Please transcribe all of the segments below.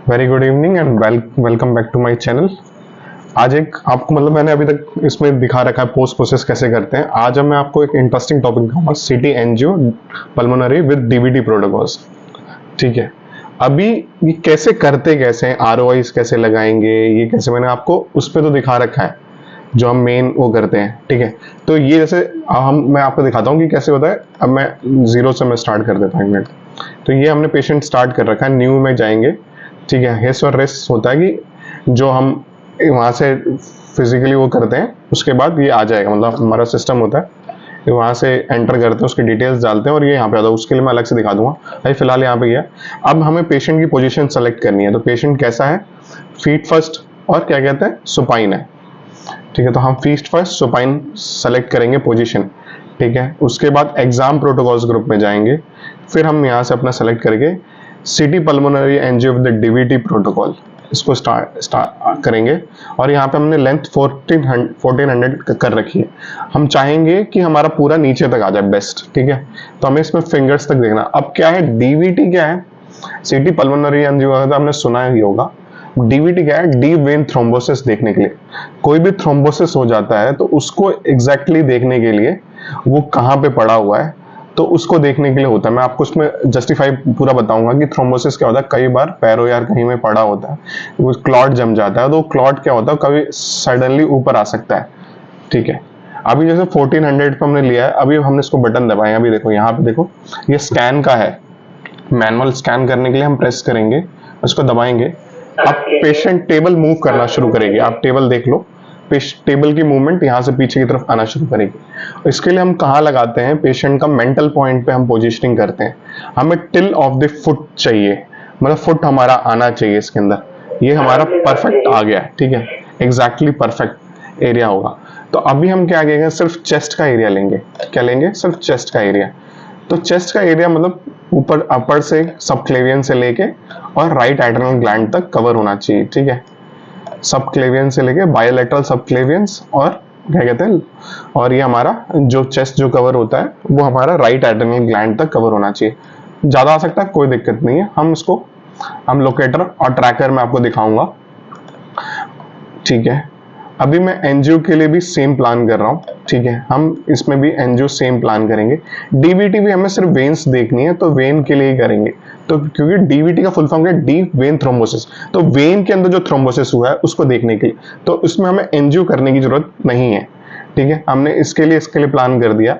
Very good evening and welcome back to my channel. आज एक आपको मैंने अभी तक इसमें दिखा रखा है पोस्ट प्रोसेस कैसे करते हैं। आज मैं आपको एक इंटरेस्टिंग टॉपिक दिखाऊंगा, CT angio pulmonary with DVT protocols. ठीक है, अभी ये कैसे करते, कैसे आरओआईज कैसे लगाएंगे, ये कैसे मैंने आपको उस पर तो दिखा रखा है जो हम मेन वो करते हैं। ठीक है, तो ये जैसे मैं आपको दिखाता हूँ कि कैसे होता है। अब मैं जीरो से मैं स्टार्ट कर देता हूँ, एक मिनट। तो ये हमने पेशेंट स्टार्ट कर रखा है, न्यू में जाएंगे। ठीक है, हिस और रेस होता है कि जो हम वहाँ से फिजिकली वो करते हैं उसके बाद ये आ जाएगा, मतलब हमारा सिस्टम होता है, वहाँ से एंटर करते हैं, उसकी डिटेल्स डालते हैं और ये यहाँ पे आता है। उसके लिए मैं अलग से दिखा दूंगा, अभी फिलहाल यहाँ पे गया। अब हमें पेशेंट की पोजीशन सेलेक्ट करनी है। तो पेशेंट कैसा है, फीट फर्स्ट और क्या कहते हैं सुपाइन है। ठीक है, तो हम फीट फर्स्ट सुपाइन सेलेक्ट करेंगे पोजीशन। ठीक है, उसके बाद एग्जाम प्रोटोकॉल्स ग्रुप में जाएंगे, फिर हम यहाँ से अपना सेलेक्ट करके CT pulmonary angio with DVT protocol इसको स्टार्ट करेंगे। और यहाँ पे हमने लेंथ 1400 कर रखी है। हम चाहेंगे कि हमारा पूरा नीचे तक आ जाए बेस्ट। ठीक है, तो हमें इसमें फिंगर्स तक देखना। अब क्या है डीवीटी, क्या है सीटी पल्मोनरी एंजियो, हमने सुना ही होगा। डीवीटी क्या है, डीप वेन थ्रोम्बोसिस देखने के लिए। कोई भी थ्रोम्बोसिस हो जाता है तो उसको एग्जैक्टली देखने के लिए वो कहाँ पे पड़ा हुआ है, तो उसको देखने के लिए होता है। मैं आपको उसमें जस्टिफाई पूरा बताऊंगा कि थ्रोम्बोसिस क्या होता है। कई बार पैरो यार कहीं में पड़ा होता है, वो क्लॉट जम जाता है, तो क्लॉट क्या होता है, कभी सडनली ऊपर आ सकता है। ठीक है, अभी जैसे 1400 पे हमने लिया है, अभी हमने इसको बटन दबाया, अभी देखो यहाँ पे देखो ये स्कैन का है। मैनुअल स्कैन करने के लिए हम प्रेस करेंगे, उसको दबाएंगे। अब पेशेंट टेबल मूव करना शुरू करेगी। आप टेबल देख लो, टेबल की मूवमेंट यहाँ से पीछे की तरफ आना शुरू करेगी। इसके लिए हम कहाँ लगाते हैं, पेशेंट का मेंटल पॉइंट पे हम पोजीशनिंग करते हैं। हमें टिल ऑफ द फुट चाहिए, मतलब फुट हमारा आना चाहिए इसके अंदर। ये हमारा परफेक्ट आ गया है। ठीक है, एग्जैक्टली परफेक्ट एरिया होगा। तो अभी हम क्या करेंगे, सिर्फ चेस्ट का एरिया लेंगे। क्या लेंगे, सिर्फ चेस्ट का एरिया। तो चेस्ट का एरिया मतलब ऊपर अपर से सबक्लेवियन से लेके और राइट एड्रेनल ग्लैंड तक कवर होना चाहिए। ठीक है, सबक्लेवियन से लेके बायोलेटरल सबक्लेवियंस और क्या कहते हैं, और ये हमारा जो चेस्ट जो कवर होता है वो हमारा राइट एड्रेनल ग्लैंड तक कवर होना चाहिए। ज्यादा आ सकता है, कोई दिक्कत नहीं है। हम लोकेटर और ट्रैकर में आपको दिखाऊंगा। ठीक है, अभी मैं एनजीओ के लिए भी सेम प्लान कर रहा हूँ। ठीक है, हम इसमें भी एनजीओ सेम प्लान करेंगे। डीवीटी भी हमें सिर्फ वेन्स देखनी है, तो वेन के लिए ही करेंगे। तो क्योंकि डीवीटी का फुल फॉर्म है डीप वेन थ्रोम्बोसिस, तो वेन के अंदर जो थ्रोम्बोसिस हुआ है उसको देखने के लिए, तो इसमें हमें एनजीओ करने की जरूरत नहीं है। ठीक है, हमने इसके लिए प्लान कर दिया।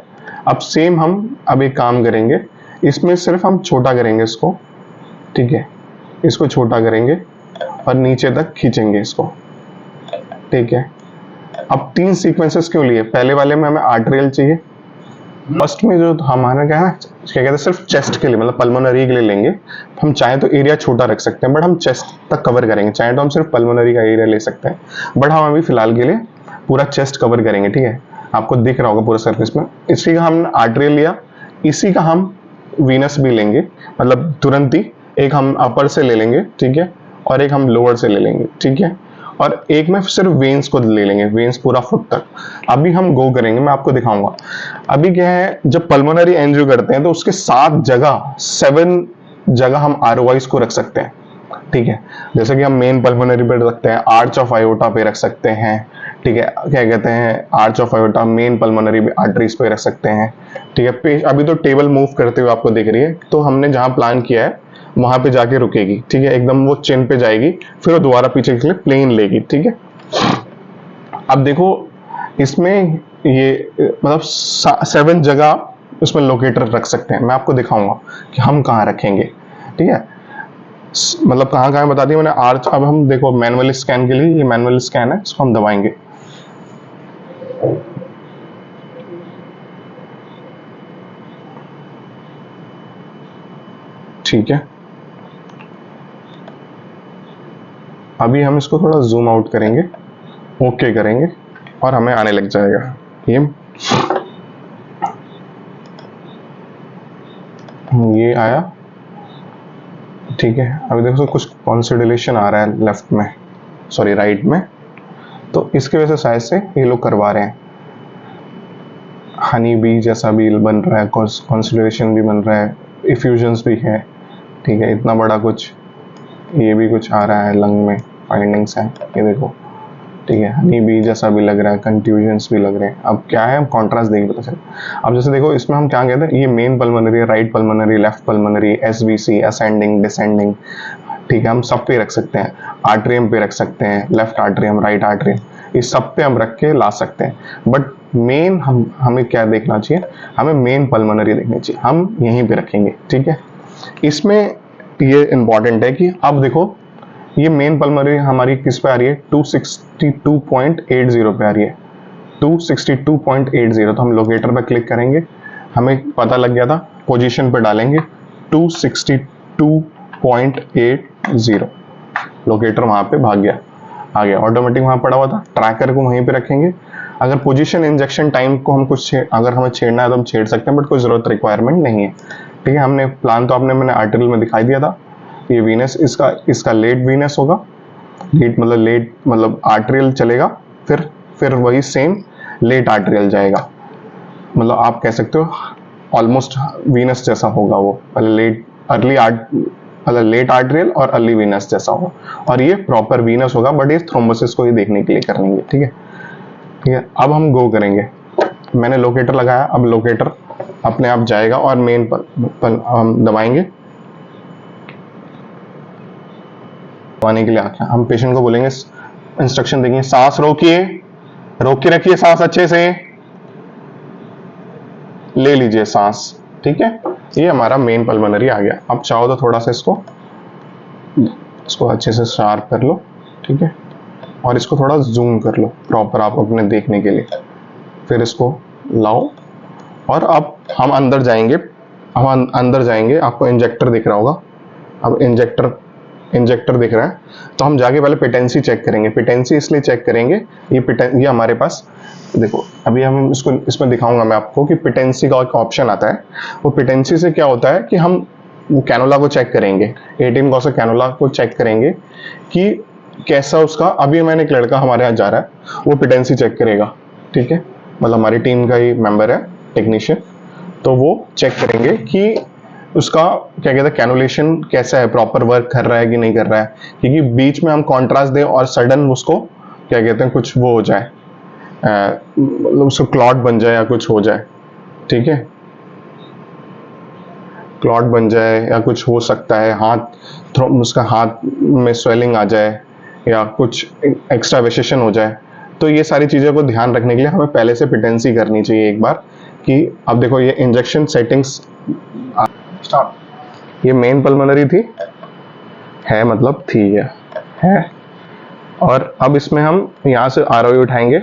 अब सेम हम अब एक काम करेंगे, इसमें सिर्फ हम छोटा करेंगे इसको। ठीक है, इसको छोटा करेंगे और नीचे तक खींचेंगे इसको। ठीक है, अब 3 सीक्वेंसेस क्यों लिए, पहले वाले में हमें आर्टेरियल चाहिए, फर्स्ट में जो हमारा क्या है, क्या कहते हैं, सिर्फ चेस्ट के लिए, मतलब पल्मोनरी के लिए लेंगे। हम चाहे तो एरिया छोटा रख सकते हैं, बट हम चेस्ट तक कवर करेंगे। चाहे तो हम सिर्फ पल्मोनरी का एरिया ले सकते हैं, बट हम अभी फिलहाल के लिए पूरा चेस्ट कवर करेंगे। ठीक है, आपको दिख रहा होगा पूरा सर्फेस में। इसी का हमने आर्टेरियल लिया, इसी का हम वीनस भी लेंगे, मतलब तुरंत ही एक हम अपर से ले लेंगे। ठीक है, और एक हम लोअर से ले लेंगे। ठीक है, और एक में सिर्फ वेन्स को ले लेंगे, वेन्स पूरा फुट तक। अभी हम गो करेंगे, मैं आपको दिखाऊंगा। अभी क्या है, जब पल्मोनरी एंजियो करते हैं तो उसके 7 जगह हम आरओआईज को रख सकते हैं। ठीक है, जैसे कि हम मेन पल्मोनरी पे रख सकते हैं, आर्च ऑफ आयोटा पे रख सकते हैं। ठीक है, क्या कहते हैं, arch of iota main pulmonary arteries पे रख सकते हैं। ठीक है, अभी तो टेबल मूव करते हुए आपको दिख रही है, तो हमने जहां प्लान किया है वहां पे जाके रुकेगी। ठीक है, एकदम वो चिन पे जाएगी, फिर वो दोबारा पीछे के लिए प्लेन लेगी। ठीक है, अब देखो इसमें ये मतलब 7 जगह उसमें लोकेटर रख सकते हैं। मैं आपको दिखाऊंगा कि हम कहाँ रखेंगे। ठीक है, मतलब कहाँ कहाँ बता दिया मैंने। आर्च, अब हम देखो मैनुअल स्कैन के लिए, ये मैनुअल स्कैन है, इसको हम दबाएंगे। ठीक है, अभी हम इसको थोड़ा जूम आउट करेंगे, ओके करेंगे और हमें आने लग जाएगा ये आया। ठीक है, अभी देखो कुछ कॉन्सिडुलेशन आ रहा है लेफ्ट में, सॉरी राइट में, तो इसकी वजह से शायद से ये लोग करवा रहे हैं। हनी बी जैसा भी बन रहा है, कॉन्सिडुलेशन भी बन रहा है, इफ्यूजन्स भी है। ठीक है, इतना बड़ा कुछ ये भी कुछ आ रहा है लंग में, फाइंडिंग्स हैं ये देखो, ठीक है। हनी बी जैसा भी लग रहा है, कंट्यूजन्स भी लग रहे हैं। अब क्या है, कॉन्ट्रास्ट देख पता चले। अब जैसे देखो इसमें हम क्या कहते हैं, ये main pulmonary, right pulmonary, left pulmonary, SVC, ascending, descending, ठीक है। हम सब पे रख सकते हैं, आर्ट्रियम पे रख सकते हैं, लेफ्ट आर्ट्रियम, राइट आर्ट्रियम, इस सब पे हम रख के ला सकते हैं। बट मेन हमें क्या देखना चाहिए, हमें मेन पल्मोनरी देखनी चाहिए, हम यहीं पे रखेंगे, ठीक है। इसमें ये इंपॉर्टेंट है कि अब देखो ये मेन पल्मोनरी हमारी किस पे आ रही है, 262.80 पे आ रही है, 262.80। तो हम लोकेटर पे क्लिक करेंगे, हमें पता लग गया था, पोजीशन पे डालेंगे 262.80, लोकेटर वहां पे भाग गया, आ गया ऑटोमेटिक, वहां पड़ा हुआ था। ट्रैकर को वहीं पे रखेंगे। अगर पोजीशन इंजेक्शन टाइम को हम कुछ अगर हमें छेड़ना है तो हम छेड़ सकते हैं, बट कोई जरूरत रिक्वायरमेंट नहीं है, ठीक है। हमने प्लान तो आपने मैंने आर्टिकल में दिखाई दिया था। ये वीनस, इसका लेट वीनस होगा, लेट मतलब आर्टेरियल चलेगा, फिर वही सेम लेट आर्टेरियल जाएगा, मतलब आप कह सकते हो ऑलमोस्ट वीनस जैसा होगा वो, लेट आर्टेरियल और अर्ली वीनस जैसा होगा, और ये प्रॉपर वीनस होगा, बट ये थ्रोम्बोसिस को ही देखने के लिए करेंगे, ठीक है, ठीक है। अब हम गो करेंगे, मैंने लोकेटर लगाया, अब लोकेटर अपने आप जाएगा और मेन पर हम दबाएंगे, दबाने के लिए आके हम पेशेंट को बोलेंगे, इंस्ट्रक्शन देंगे, सांस रोकिए, रोक के रखिए सांस, अच्छे से ले लीजिए सांस, ठीक है। ये हमारा मेन पल्मोनरी आ गया। अब चाहो तो थोड़ा सा इसको अच्छे से शार्प कर लो, ठीक है, और इसको थोड़ा जूम कर लो प्रॉपर आप अपने देखने के लिए, फिर इसको लाओ, और अब हम अंदर जाएंगे, आपको इंजेक्टर दिख रहा होगा, अब इंजेक्टर दिख रहा है, तो हम जाके पहले पिटेंसी चेक करेंगे। पिटेंसी इसलिए चेक करेंगे, ये हमारे पास देखो, अभी हम इसमें दिखाऊंगा मैं आपको कि पिटेंसी का एक ऑप्शन आता है। वो पिटेंसी से क्या होता है कि हम वो कैनोला को चेक करेंगे, 18 गॉस कैनोला को चेक करेंगे कि कैसा उसका, अभी मैंने एक लड़का हमारे यहाँ जा रहा है, वो पिटेंसी चेक करेगा, ठीक है, मतलब हमारी टीम का ही मेंबर है, टेक्नीशियन, तो वो चेक करेंगे कि उसका क्या कहते हैं, कैनुलेशन कैसा है, प्रॉपर वर्क कर रहा है कि नहीं कर रहा है, क्योंकि बीच में हम कॉन्ट्रास्ट दें और सडन उसको क्या कहते हैं, कुछ वो हो जाए, मतलब उसको क्लॉट बन जाए या कुछ हो जाए, ठीक है, क्लॉट बन जाए या कुछ हो सकता है, उसका हाथ में स्वेलिंग आ जाए या कुछ एक्स्ट्रा वेसेशन हो जाए। तो ये सारी चीज़ों को ध्यान रखने के लिए हमें पहले से पिटेंसी करनी चाहिए एक बार, कि अब देखो ये इंजेक्शन सेटिंग्स, ये मेन पल्मोनरी थी, है मतलब थी है, और अब इसमें हम यहाँ से आरओई उठाएंगे।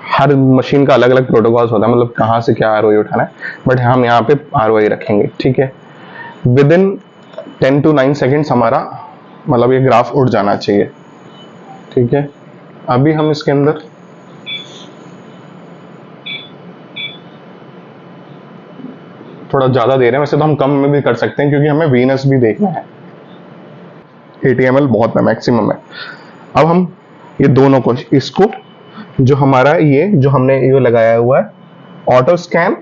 हर मशीन का अलग अलग प्रोटोकॉल्स होता है, मतलब कहाँ से क्या आरओई उठाना है, बट हम यहाँ पे आरओई रखेंगे, ठीक है। विद इन 10 to 9 सेकेंड्स हमारा मतलब ये ग्राफ उठ जाना चाहिए, ठीक है। अभी हम इसके अंदर थोड़ा ज्यादा दे रहे हैं, वैसे तो हम कम में भी कर सकते हैं क्योंकि हमें वीनस भी देखना है, 80 ml बहुत है, मैक्सिमम है। अब हम ये दोनों को, इसको जो हमारा ये जो हमने ये लगाया हुआ है ऑटो स्कैन,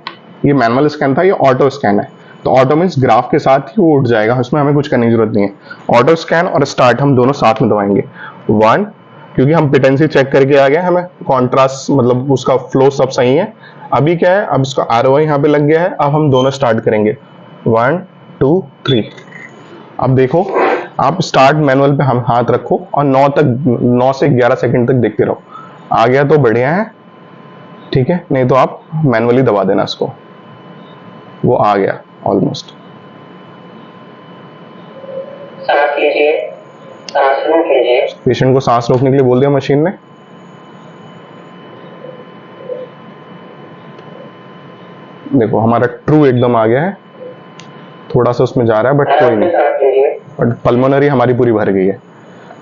ये मैनुअल स्कैन था, ये ऑटो स्कैन है, तो ऑटो मींस ग्राफ के साथ ही वो उठ जाएगा, उसमें हमें कुछ करने की जरूरत नहीं है। ऑटो स्कैन और स्टार्ट हम दोनों साथ में दबाएंगे, 1, क्योंकि हम पिटेंसी चेक करके आ गए, हमें कॉन्ट्रास्ट मतलब उसका फ्लो सब सही है। अभी क्या है, अब इसका आरओआई यहाँ पे लग गया है, अब हम दोनों स्टार्ट करेंगे, 1 2 3। अब देखो आप स्टार्ट मैनुअल पे हम हाथ रखो और 9 से 11 सेकंड तक देखते रहो, आ गया तो बढ़िया है, ठीक है, नहीं तो आप मैनुअली दबा देना इसको, वो आ गया ऑलमोस्ट। सांस लीजिए, सांस रोक लीजिए। पेशेंट को सांस रोकने के लिए बोल दिया मशीन ने, देखो हमारा ट्रू एकदम आ गया है, थोड़ा सा उसमें जा रहा है बट कोई नहीं, बट पल्मोनरी हमारी पूरी भर गई है,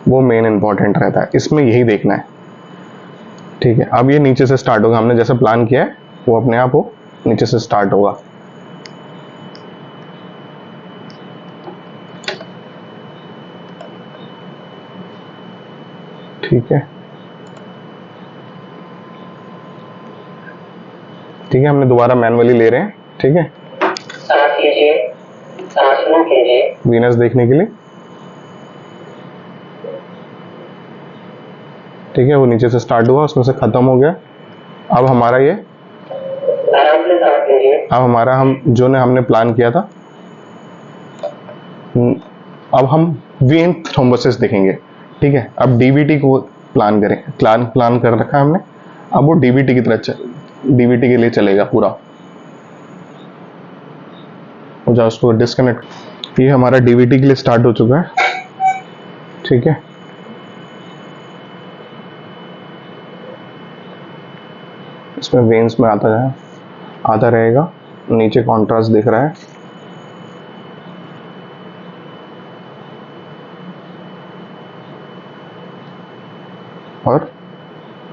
वो मेन इंपॉर्टेंट रहता है, इसमें यही देखना है, ठीक है। अब ये नीचे से स्टार्ट होगा, हमने जैसे प्लान किया है वो अपने आप वो नीचे से स्टार्ट होगा, ठीक है, ठीक है। हमने दोबारा मैनुअली ले रहे हैं, ठीक है, सांस लीजिए, सांस रोक लीजिए, वीनस देखने के लिए, ठीक है, वो नीचे से स्टार्ट हुआ, उसमें से खत्म हो गया। अब हमारा ये आराम से सांस लीजिए। अब हमारा हमने प्लान किया था, अब हम वेन थ्रोम्बोसिस देखेंगे। ठीक है, अब डीवीटी को प्लान कर रखा है हमने। अब वो डीवीटी की तरह डीवीटी के लिए चलेगा पूरा। हो जाओ, उसको डिस्कनेक्ट। ये हमारा डीवीटी के लिए स्टार्ट हो चुका है। ठीक है, इसमें वेन्स में आता रहेगा। नीचे कॉन्ट्रास्ट दिख रहा है। और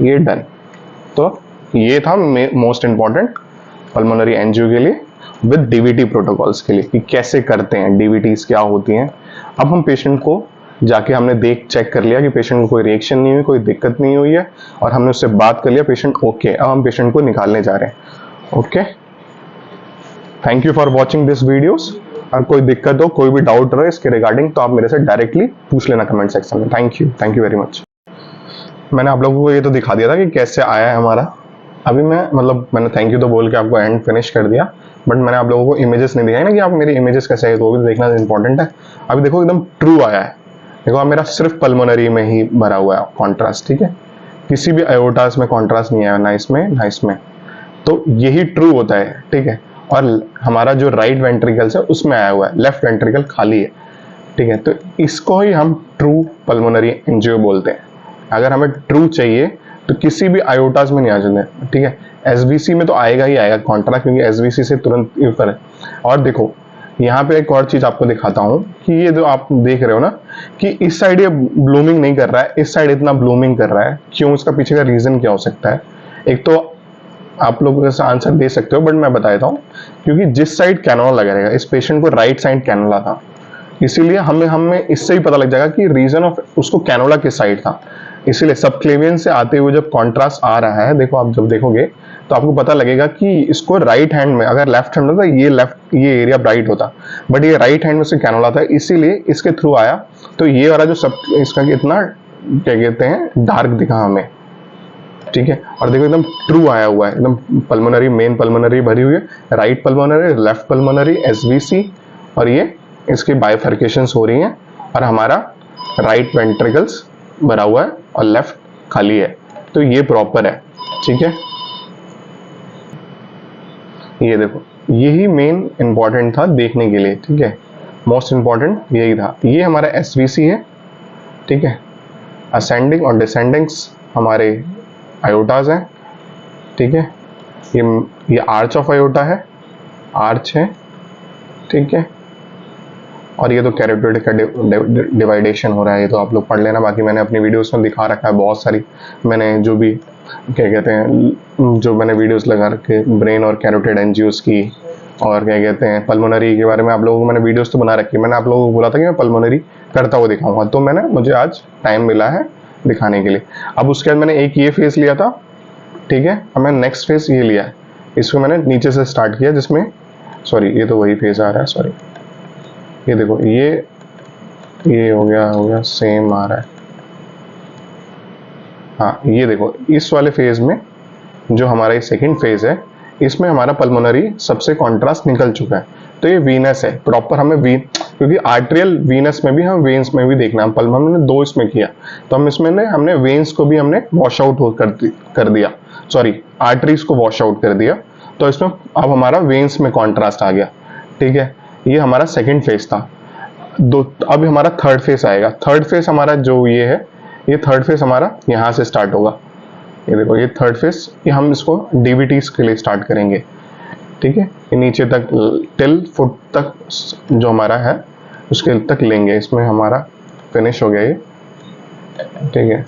ये डन। तो ये था मोस्ट इंपॉर्टेंट पल्मोनरी एंजियो के लिए विद डीवीटी प्रोटोकॉल्स के लिए कि कैसे करते हैं, डीवीटीज क्या होती हैं। अब हम पेशेंट को जाके हमने चेक कर लिया कि पेशेंट को कोई रिएक्शन नहीं हुई, कोई दिक्कत नहीं हुई है, और हमने उससे बात कर लिया, पेशेंट ओके। अब हम पेशेंट को निकालने जा रहे हैं। Okay, thank you for watching this videos. और कोई दिक्कत हो, कोई भी डाउट रहे इसके रिगार्डिंग, तो आप मेरे से डायरेक्टली पूछ लेना कमेंट सेक्शन में। Thank you very much. मैंने आप लोगों को ये तो दिखा दिया था कि कैसे आया है हमारा। अभी मैंने थैंक यू तो बोल के आपको एंड फिनिश कर दिया, बट मैंने आप लोगों को इमेजेस नहीं दिखाई ना कि आप मेरी इमेजेस कैसे है, तो वो भी देखना इंपॉर्टेंट है। अभी देखो एकदम ट्रू आया है। देखो, अब मेरा सिर्फ पल्मोनरी में ही भरा हुआ है कॉन्ट्रास्ट। ठीक है, किसी भी आयोटास में कॉन्ट्रास्ट नहीं आया, ना इसमें। तो यही ट्रू होता है। ठीक है, और हमारा जो राइट वेंट्रिकल्स है उसमें आया हुआ है, लेफ्ट वेंट्रिकल खाली है। ठीक है, तो इसको ही हम ट्रू पल्मोनरी एंजियो बोलते हैं। अगर हमें ट्रू चाहिए तो किसी भी आयोटास में नहीं आ जाते। ठीक है, एसवीसी में तो आएगा ही आएगा कॉन्ट्रास्ट, क्योंकि एसवीसी से तुरंत ऊपर है। और देखो, यहाँ पे एक और चीज आपको दिखाता हूँ कि ये जो आप देख रहे हो ना कि इस साइड ये ब्लूमिंग नहीं कर रहा है, इस साइड इतना ब्लूमिंग कर रहा है, क्यों? इसका पीछे का रीजन क्या हो सकता है? एक तो आप लोग इसका आंसर दे सकते हो, बट मैं बता देता हूँ। क्योंकि जिस साइड कैनोला लगा रहेगा, इस पेशेंट को राइट साइड कैनोला था, इसीलिए हमें इससे ही पता लग जाएगा कि रीजन ऑफ उसको कैनोला किस साइड था। इसीलिए सबक्लेवियन से आते हुए जब कॉन्ट्रास्ट आ रहा है, देखो आप जब देखोगे तो आपको पता लगेगा कि इसको राइट हैंड में, अगर लेफ्ट हैंड होता ये एरिया ब्राइट होता, बट ये राइट हैंड में से कैनोला था, इसीलिए इसके थ्रू आया। तो ये वाला जो सब इसका कितना क्या कहते हैं डार्क दिखा हमें। ठीक है, और देखो एकदम ट्रू आया हुआ है, एकदम पल्मोनरी, मेन पल्मोनरी भरी हुई है, right pulmonary, left pulmonary, SVC, और ये इसकी बाइफर्केशंस हो रही हैं, और हमारा राइट वेंट्रिकल्स भरा हुआ है और लेफ्ट खाली है। तो ये प्रॉपर है। ठीक है, ये देखो, यही मेन इंपॉर्टेंट था देखने के लिए। ठीक है, मोस्ट इंपॉर्टेंट यही था। ये हमारा एसवीसी है। ठीक है, असेंडिंग और डिसेंडिंग्स हमारे आयोटाज हैं। ठीक है, ये आर्च ऑफ आयोटा है, आर्च है। ठीक है, और ये तो कैरोटिड का डिवाइडेशन हो रहा है, ये तो आप लोग पढ़ लेना। बाकी मैंने अपनी वीडियोस में दिखा रखा है बहुत सारी, मैंने जो भी क्या कहते हैं, जो मैंने वीडियोस लगा रखे ब्रेन और कैरोटिड एंजियोस की, और क्या कहते हैं पल्मोनरी के बारे में आप लोगों को मैंने वीडियोस तो बना रखी है। मैंने आप लोगों को बोला था कि मैं पल्मोनरी करता हुआ दिखाऊंगा, तो मुझे आज टाइम मिला है दिखाने के लिए। अब उसके बाद मैंने एक ये फेस लिया था। ठीक है, अब मैंने नेक्स्ट फेस ये लिया है, इसको मैंने नीचे से स्टार्ट किया, जिसमें सॉरी ये तो वही फेस आ रहा है, सॉरी ये देखो, ये हो गया सेम आ रहा है। हाँ, ये देखो, इस वाले फेज में जो हमारा ये सेकंड फेज है, इसमें हमारा पल्मोनरी सबसे कॉन्ट्रास्ट निकल चुका है। तो ये वीनस है प्रॉपर, हमें क्योंकि आर्टेरियल वीनस में भी, हम वेन्स में भी देखना है। हमने दो इसमें किया, तो हम इसमें हमने वेन्स को भी हमने वॉश आउट कर दिया, सॉरी आर्टरीज को वॉश आउट कर दिया। तो इसमें अब हमारा वेन्स में कॉन्ट्रास्ट आ गया। ठीक है, ये हमारा सेकंड फेज था। अब हमारा थर्ड फेज आएगा। थर्ड फेज हमारा जो ये है, ये थर्ड फेज हमारा यहाँ से स्टार्ट होगा। ये देखो, ये थर्ड फेज, ये हम इसको डीवीटीज के लिए स्टार्ट करेंगे। ठीक है, ये नीचे तक टिल फुट तक जो हमारा है उसके तक लेंगे। इसमें हमारा फिनिश हो गया ये। ठीक है,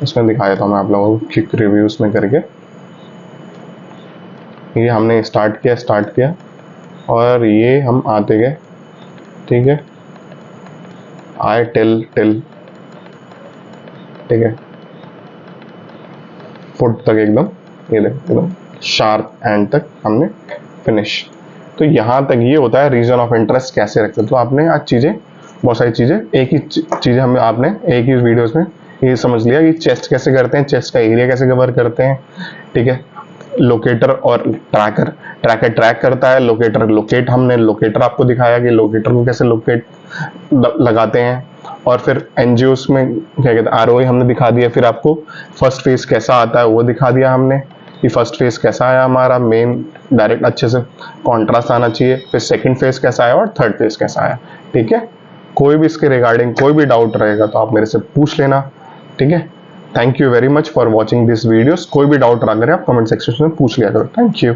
इसमें दिखा देता हूँ मैं आप लोगों को क्विक रिव्यूज में करके। ये हमने स्टार्ट किया और ये हम आते गए। ठीक है, आए टिल, ठीक है, फुट तक एकदम, ये देखो एकदम शार्प एंड तक हमने फिनिश। तो यहाँ तक ये होता है रीजन ऑफ इंटरेस्ट कैसे रखते हो। तो आपने आज चीजें बहुत सारी चीज़ें, एक ही चीज़ें हमें आपने एक ही वीडियोस में ये समझ लिया कि चेस्ट कैसे करते हैं, चेस्ट का एरिया कैसे कवर करते हैं, ठीक है। लोकेटर और ट्रैकर, ट्रैकर ट्रैक करता है, लोकेटर लोकेट, हमने लोकेटर आपको दिखाया कि लोकेटर को कैसे लोकेट लगाते हैं। और फिर एनजीओस में क्या कहते हैं आरओआई हमने दिखा दिया। फिर आपको फर्स्ट फेज कैसा आता है वो दिखा दिया हमने कि फर्स्ट फेज कैसा आया हमारा, मेन डायरेक्ट अच्छे से कॉन्ट्रास्ट आना चाहिए। फिर सेकंड फेज कैसा आया और थर्ड फेज कैसा आया, ठीक है। कोई भी इसके रिगार्डिंग कोई भी डाउट रहेगा तो आप मेरे से पूछ लेना, ठीक है। Thank you very much for watching this videos. कोई भी डाउट अगर आप कमेंट सेक्शन में पूछ लिया करो। Thank you.